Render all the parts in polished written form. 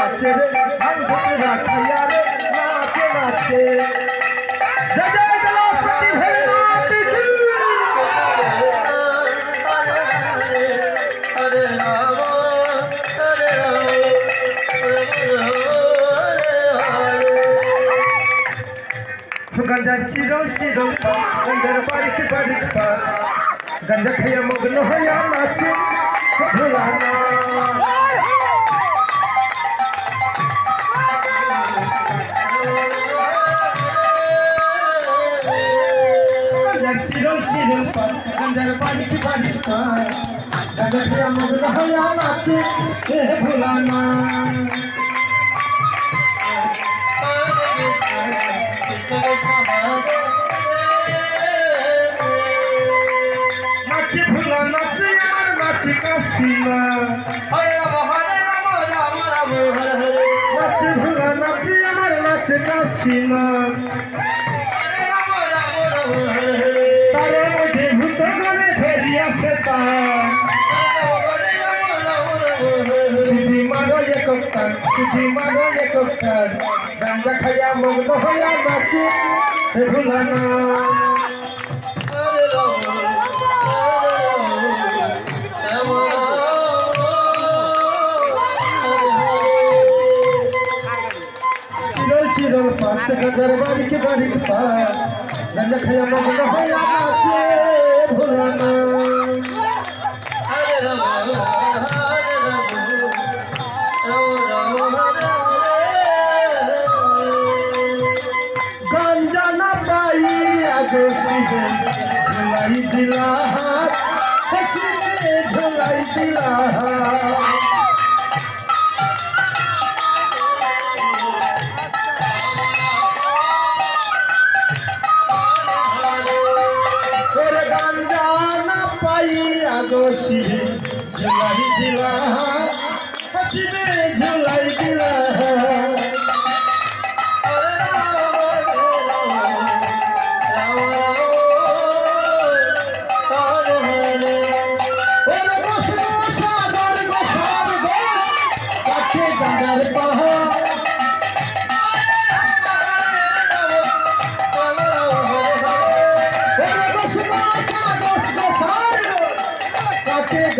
नाचे रे हम भुतरा खैया रे नाचे नाचे जय जय गणपति भोलेनाथ की हरे राम हरे गंजा चिरो चिरो गंजर बारिक बारिक गंजा खैया मगन होया नाचे भुलाना चिरो चिरो गंजर बारिक बारिक गंजा खैया मगन होया नाचे भुलाना नाच भुला नाच यार नाच का सीमा हरे राम राम राम हरे हरे नाच भुला नाच यार नाच का सीमा हरे राम हरे हरे तारे मुझे भूत गले भेजिया से सीधी मारो ये कप्तान सीधी मारो ये कप्तान गंजा खैया मगन होया नाच भुलाना चिरो पात गजर बारिक बारिक गंजा खैया मगन होया नाचे भुलाना हरे राम गंजा न पाई आगे सीधे झुलाई दिला हाथ सीधे झुलाई दिला हाथ गंजा न पाई आगे सीधे झुलाई दिला हाथ सीधे झुलाई दिला हाथ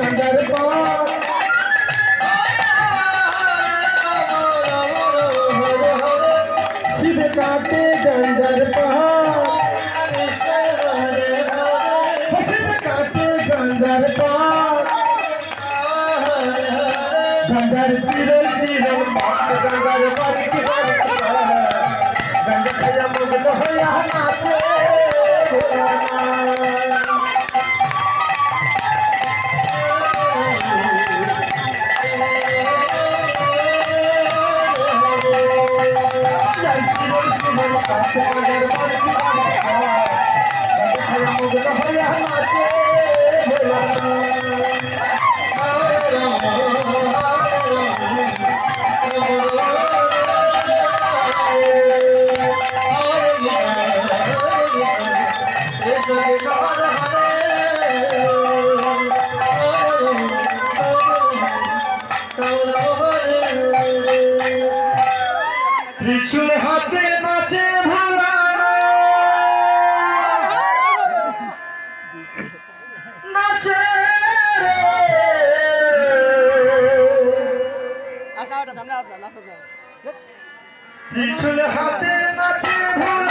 गंजर शिव काटे गंजर शिव काटे गंजर गंजर चिरो चिरो गंजर बारिक बारिक गंजर खैया मगन होया नाचे त्रिशूल हाथे नाचे भुलाना नाचे त्रिशूल हाथे नाचे भुलाना